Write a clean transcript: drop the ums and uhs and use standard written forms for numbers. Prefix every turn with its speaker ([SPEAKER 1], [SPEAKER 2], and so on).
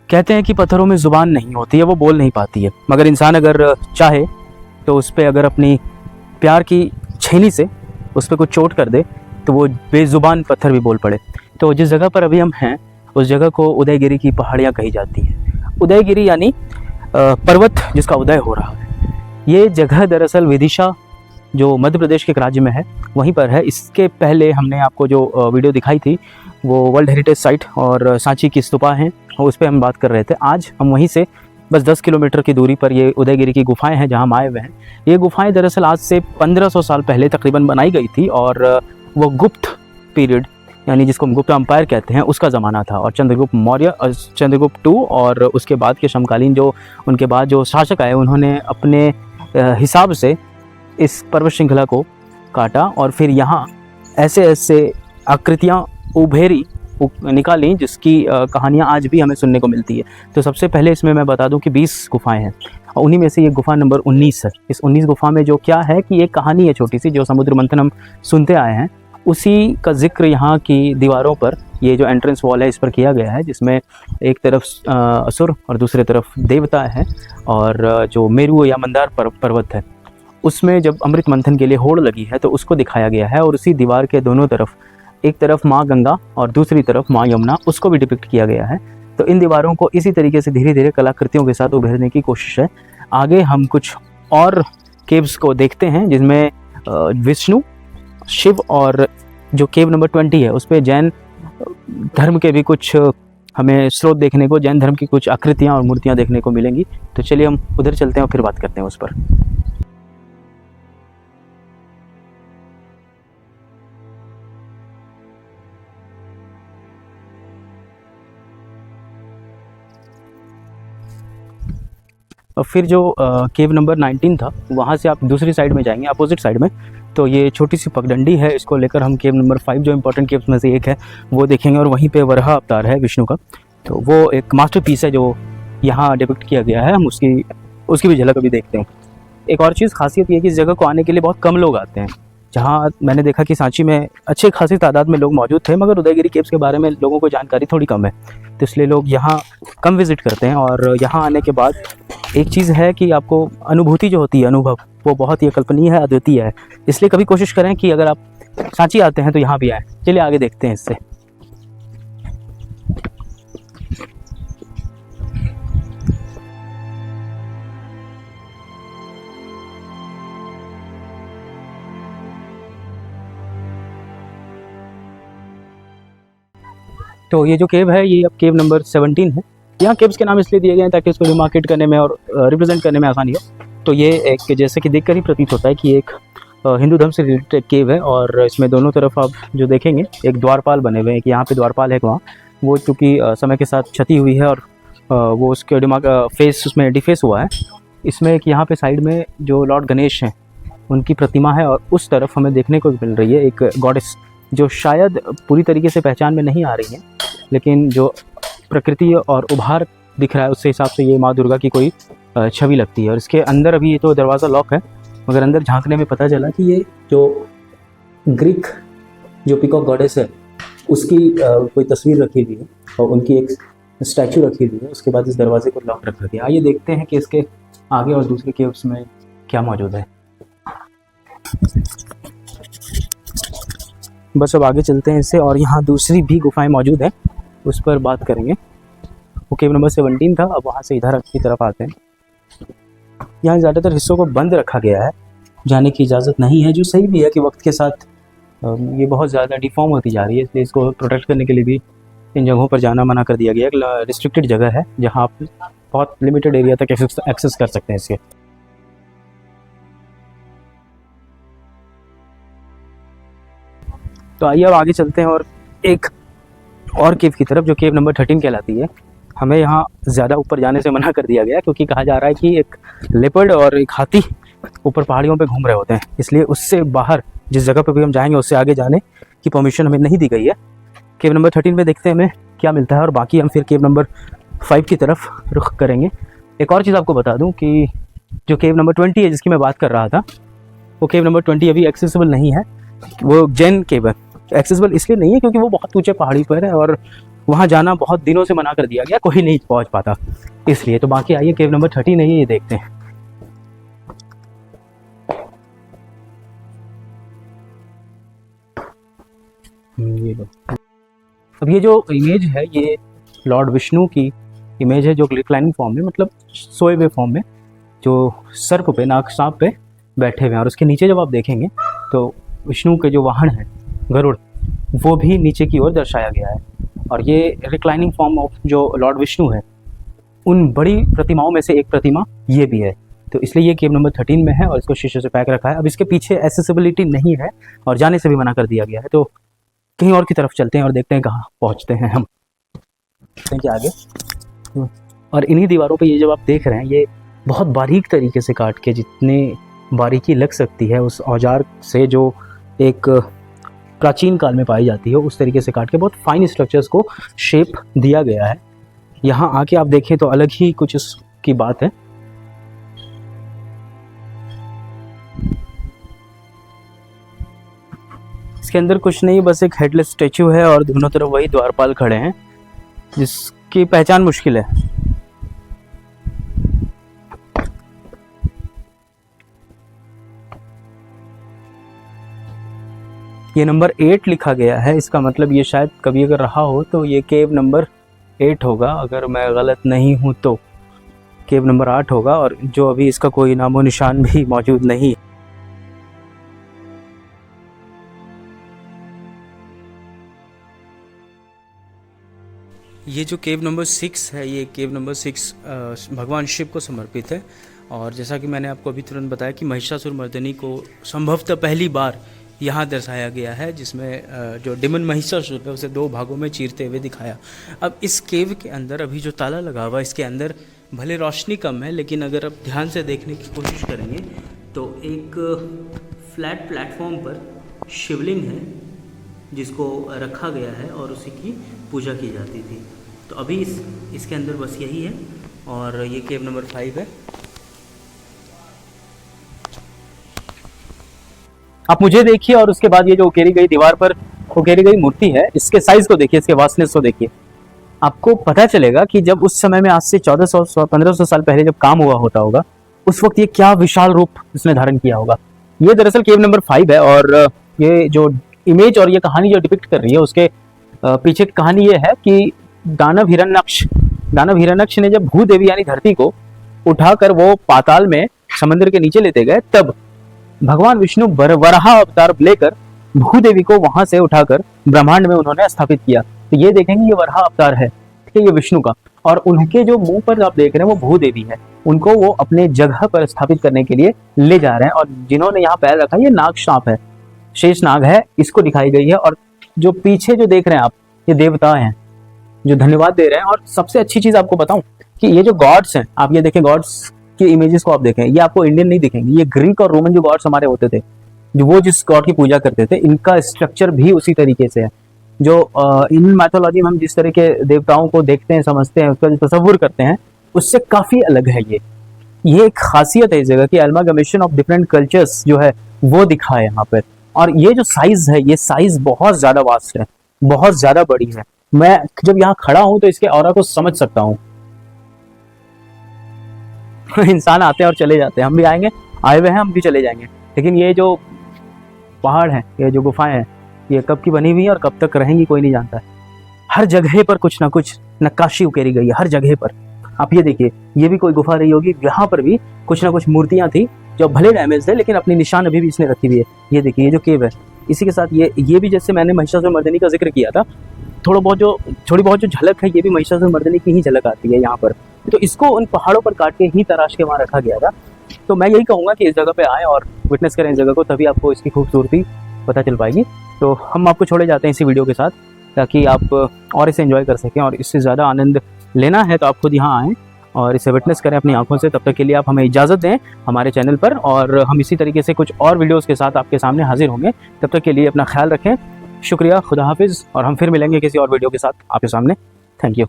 [SPEAKER 1] कहते हैं कि पत्थरों में ज़ुबान नहीं होती है, वो बोल नहीं पाती है, मगर इंसान अगर चाहे तो उस पर अगर अपनी प्यार की छेनी से उस पर कुछ चोट कर दे तो वो बेज़ुबान पत्थर भी बोल पड़े। तो जिस जगह पर अभी हम हैं उस जगह को उदयगिरी की पहाड़ियाँ कही जाती हैं। उदयगिरी यानी पर्वत जिसका उदय हो रहा है। ये जगह दरअसल विदिशा जो मध्य प्रदेश के एक राज्य में है वहीं पर है। इसके पहले हमने आपको जो वीडियो दिखाई थी वो वर्ल्ड हेरिटेज साइट और सांची की स्तूपा हैं, उस पर हम बात कर रहे थे। आज हम वहीं से बस 10 किलोमीटर की दूरी पर ये उदयगिरी की गुफाएं हैं जहां हम आए हुए हैं। ये गुफाएं दरअसल आज से 1500 साल पहले तकरीबन बनाई गई थी और वो गुप्त पीरियड यानी जिसको हम गुप्त अम्पायर कहते हैं उसका ज़माना था। और चंद्रगुप्त मौर्य और चंद्रगुप्त II और उसके बाद के समकालीन जो उनके बाद जो शासक आए उन्होंने अपने हिसाब से इस पर्वत श्रृंखला को काटा और फिर यहाँ ऐसे ऐसे आकृतियाँ उभेरी निकाली जिसकी कहानियाँ आज भी हमें सुनने को मिलती है। तो सबसे पहले इसमें मैं बता दूं कि 20 गुफाएं हैं और उन्हीं में से ये गुफा नंबर 19 है। इस 19 गुफा में जो क्या है कि एक कहानी है छोटी सी जो समुद्र मंथन हम सुनते आए हैं, उसी का जिक्र यहाँ की दीवारों पर ये जो एंट्रेंस वॉल है इस पर किया गया है, जिसमें एक तरफ असुर और दूसरे तरफ देवता है। और जो मेरू या मंदार पर्वत है उसमें जब अमृत मंथन के लिए होड़ लगी है तो उसको दिखाया गया है। और उसी दीवार के दोनों तरफ एक तरफ माँ गंगा और दूसरी तरफ माँ यमुना, उसको भी डिपिक्ट किया गया है। तो इन दीवारों को इसी तरीके से धीरे धीरे कलाकृतियों के साथ उभरने की कोशिश है। आगे हम कुछ और केव्स को देखते हैं जिसमें विष्णु, शिव और जो केव नंबर 20 है उस पर जैन धर्म के भी कुछ हमें स्रोत देखने को, जैन धर्म की कुछ आकृतियाँ और मूर्तियाँ देखने को मिलेंगी। तो चलिए हम उधर चलते हैं और फिर बात करते हैं उस पर। और फिर जो केव नंबर 19 था वहाँ से आप दूसरी साइड में जाएंगे, अपोजिट साइड में, तो ये छोटी सी पगडंडी है। इसको लेकर हम केव नंबर 5 जो इंपॉर्टेंट केव्स में से एक है वो देखेंगे। और वहीं पे वराह अवतार है विष्णु का, तो वो एक मास्टरपीस है जो यहाँ डिपिक्ट किया गया है। हम उसकी भी झलक अभी देखते हैं। एक और चीज़ खासियत ये है कि इस जगह को आने के लिए बहुत कम लोग आते हैं। जहाँ मैंने देखा कि सांची में अच्छी खासी तादाद में लोग मौजूद थे, मगर उदयगिरी केव्स के बारे में लोगों को जानकारी थोड़ी कम है, तो इसलिए लोग यहाँ कम विजिट करते हैं। और यहाँ आने के बाद एक चीज़ है कि आपको अनुभूति जो होती है, अनुभव, वो बहुत ही अकल्पनीय है, अद्वितीय है। इसलिए कभी कोशिश करें कि अगर आप सांची आते हैं तो यहाँ भी आएँ। चलिए आगे देखते हैं इससे। तो ये जो केव है ये अब केव नंबर 17 है। यहाँ केव्स के नाम इसलिए दिए गए हैं ताकि उसको डिमार्केट करने में और रिप्रेजेंट करने में आसानी हो। तो ये एक जैसे कि देखकर ही प्रतीत होता है कि एक हिंदू धर्म से रिलेटेड केव है। और इसमें दोनों तरफ आप जो देखेंगे एक द्वारपाल बने हुए हैं कि यहाँ पे द्वारपाल है वहाँ, वो चूँकि समय के साथ क्षति हुई है और वो उसके दिमाग फेस उसमें डिफेस हुआ है। इसमें एक यहाँ पे साइड में जो लॉर्ड गणेश हैं उनकी प्रतिमा है और उस तरफ हमें देखने को मिल रही है एक गॉडेस जो शायद पूरी तरीके से पहचान में नहीं आ रही है, लेकिन जो प्रकृति और उभार दिख रहा है उसके हिसाब से ये माँ दुर्गा की कोई छवि लगती है। और इसके अंदर अभी ये तो दरवाज़ा लॉक है, मगर अंदर झांकने में पता चला कि ये जो ग्रीक जो पीकॉक गॉडेस है उसकी कोई तस्वीर रखी हुई है और उनकी एक स्टैचू रखी हुई है। उसके बाद इस दरवाजे को लॉक रखा गया। आइए देखते हैं कि इसके आगे और दूसरे केव्स में क्या मौजूद है। बस अब आगे चलते हैं इससे, और यहाँ दूसरी भी गुफाएं मौजूद हैं, उस पर बात करेंगे। वो केव नंबर 17 था, अब वहाँ से इधर की तरफ आते हैं। यहाँ ज़्यादातर हिस्सों को बंद रखा गया है, जाने की इजाज़त नहीं है, जो सही भी है कि वक्त के साथ ये बहुत ज़्यादा डिफॉर्म होती जा रही है, इसलिए इसको प्रोटेक्ट करने के लिए भी इन जगहों पर जाना मना कर दिया गया। एक रिस्ट्रिक्टेड जगह है जहाँ आप बहुत लिमिटेड एरिया तक एक्सेस कर सकते हैं इसके। तो आइए अब आगे चलते हैं और एक और केव की तरफ जो केव नंबर 13 कहलाती है। हमें यहाँ ज़्यादा ऊपर जाने से मना कर दिया गया क्योंकि कहा जा रहा है कि एक लेपर्ड और एक हाथी ऊपर पहाड़ियों पे घूम रहे होते हैं, इसलिए उससे बाहर जिस जगह पे भी हम जाएंगे उससे आगे जाने की परमिशन हमें नहीं दी गई है। केव नंबर 13 में देखते हैं हमें क्या मिलता है और बाकी हम फिर केव नंबर 5 की तरफ रुख करेंगे। एक और चीज़ आपको बता दूँ कि जो केव नंबर 20 है जिसकी मैं बात कर रहा था, वो केव नंबर 20 अभी एक्सेसिबल नहीं है। वो जैन केव है। एक्सेसिबल इसलिए नहीं है क्योंकि वो बहुत ऊंचे पहाड़ी पर है और वहाँ जाना बहुत दिनों से मना कर दिया गया, कोई नहीं पहुँच पाता इसलिए। तो बाकी आइए केव नंबर 13 है, ये देखते हैं। ये लो। अब ये जो इमेज है ये लॉर्ड विष्णु की इमेज है, जो रिक्लाइनिंग फॉर्म में, मतलब सोए हुए फॉर्म में, जो सर्प पे, नाग सांप पे बैठे हुए हैं। और उसके नीचे जब आप देखेंगे तो विष्णु के जो वाहन है गरुड़, वो भी नीचे की ओर दर्शाया गया है। और ये रिक्लाइनिंग फॉर्म ऑफ जो लॉर्ड विष्णु है, उन बड़ी प्रतिमाओं में से एक प्रतिमा ये भी है। तो इसलिए ये केव नंबर 13 में है और इसको शीशे से पैक रखा है। अब इसके पीछे एसेसिबिलिटी नहीं है और जाने से भी मना कर दिया गया है। तो कहीं और की तरफ चलते हैं और देखते हैं कहाँ पहुँचते हैं हम। देखिए आगे, और इन्हीं दीवारों पे ये जब आप देख रहे हैं, ये बहुत बारीक तरीके से काट के, जितने बारीकी लग सकती है उस औजार से जो एक प्राचीन काल में पाई जाती है, उस तरीके से काट के बहुत फाइन स्ट्रक्चर्स को शेप दिया गया है। यहाँ आके आप देखें तो अलग ही कुछ इसकी बात है। इसके अंदर कुछ नहीं, बस एक हेडलेस स्टैचू है और दोनों तरफ वही द्वारपाल खड़े हैं, जिसकी पहचान मुश्किल है। ये नंबर 8 लिखा गया है, इसका मतलब ये शायद कभी अगर रहा हो तो ये केव नंबर 8 होगा, अगर मैं गलत नहीं हूँ तो केव नंबर 8 होगा। और जो अभी इसका कोई नामो निशान भी मौजूद नहीं। ये जो केव नंबर 6 है, ये केव नंबर 6 भगवान शिव को समर्पित है। और जैसा कि मैंने आपको अभी तुरंत बताया कि महिषासुरमर्दिनी को संभवतः पहली बार यहाँ दर्शाया गया है, जिसमें जो डिमन महिषासुर है उसे 2 भागों में चीरते हुए दिखाया। अब इस केव के अंदर अभी जो ताला लगा हुआ है, इसके अंदर भले रोशनी कम है, लेकिन अगर आप ध्यान से देखने की कोशिश करेंगे तो एक फ्लैट प्लेटफॉर्म पर शिवलिंग है जिसको रखा गया है और उसी की पूजा की जाती थी। तो अभी इसके अंदर बस यही है और ये केव नंबर 5 है। आप मुझे देखिए और उसके बाद ये जो उकेरी गई दीवार पर उकेरी गई मूर्ति है, इसके साइज को देखिए, इसके वास्टनेस को देखिए। आपको पता चलेगा कि जब उस समय में, आज से 1400-1500 साल पहले जब काम हुआ होता होगा, उस वक्त ये क्या विशाल रूप इसने धारण किया होगा। ये दरअसल केव नंबर 5 है और ये जो इमेज और ये कहानी जो डिपिक्ट कर रही है, उसके पीछे की कहानी ये है कि दानव हिरण्यक्ष ने जब भूदेवी यानी धरती को उठाकर वो पाताल में समंदर के नीचे लेते गए, तब भगवान विष्णु वराह अवतार लेकर भूदेवी को वहां से उठाकर ब्रह्मांड में उन्होंने स्थापित किया। तो ये देखेंगे ये वराह अवतार है, ठीक है, ये विष्णु का। और उनके जो मुंह पर आप देख रहे हैं वो भूदेवी है, उनको वो अपने जगह पर स्थापित करने के लिए ले जा रहे हैं। और जिन्होंने यहाँ पैर रखा है ये नाग सांप है, शेष नाग है, इसको दिखाई गई है। और जो पीछे जो देख रहे हैं आप, ये देवता हैं जो धन्यवाद दे रहे हैं। और सबसे अच्छी चीज आपको बताऊं कि ये जो गॉड्स हैं, आप ये देखें, गॉड्स की इमेजेस को आप देखें, ये आपको इंडियन नहीं दिखेंगे, ये ग्रीक और रोमन जो गॉड्स हमारे होते थे, जो वो जिस गॉड की पूजा करते थे, इनका स्ट्रक्चर भी उसी तरीके से है। जो इन मैथोलॉजी में हम जिस तरह के देवताओं को देखते हैं, समझते हैं, उसका जो तस्वुर करते हैं, उससे काफी अलग है ये एक खासियत है इस जगह की। एल्मागमेशन ऑफ डिफरेंट कल्चर्स जो है वो दिखा है यहाँ पर। और ये जो साइज है, ये साइज बहुत ज्यादा वास्ट है, बहुत ज्यादा बड़ी है। मैं जब यहाँ खड़ा हूं तो इसके ऑरा को समझ सकता हूँ। इंसान आते हैं और चले जाते हैं, हम भी आएंगे, आए हुए हैं, हम भी चले जाएंगे। लेकिन ये जो पहाड़ है, ये जो गुफाएं हैं, ये कब की बनी हुई है और कब तक रहेंगी कोई नहीं जानता है। हर जगह पर कुछ ना कुछ नक्काशी उकेरी गई है, हर जगह पर। आप ये देखिए, ये भी कोई गुफा रही होगी, यहाँ पर भी कुछ ना कुछ मूर्तियां थी जो भले डैमेज है, लेकिन अपनी निशान अभी भी इसने रखी हुई है। ये देखिए, ये जो केव है, इसी के साथ ये भी, जैसे मैंने महिषासुरमर्दिनी का जिक्र किया था, थोड़ी बहुत जो झलक है, ये भी महिषासुरमर्दिनी की ही झलक आती है यहाँ पर। तो इसको उन पहाड़ों पर काट के ही तराश के वहाँ रखा गया था। तो मैं यही कहूँगा कि इस जगह पे आएँ और विटनेस करें इस जगह को, तभी आपको इसकी खूबसूरती पता चल पाएगी। तो हम आपको छोड़े जाते हैं इसी वीडियो के साथ, ताकि आप और इसे एंजॉय कर सकें। और इससे ज़्यादा आनंद लेना है तो आप खुद यहाँ आएँ और इसे विटनेस करें अपनी आंखों से। तब तक के लिए आप हमें इजाज़त दें हमारे चैनल पर, और हम इसी तरीके से कुछ और वीडियोज़ के साथ आपके सामने हाजिर होंगे। तब तक के लिए अपना ख्याल रखें। शुक्रिया, खुदा हाफिज़, और हम फिर मिलेंगे किसी और वीडियो के साथ आपके सामने। Thank you.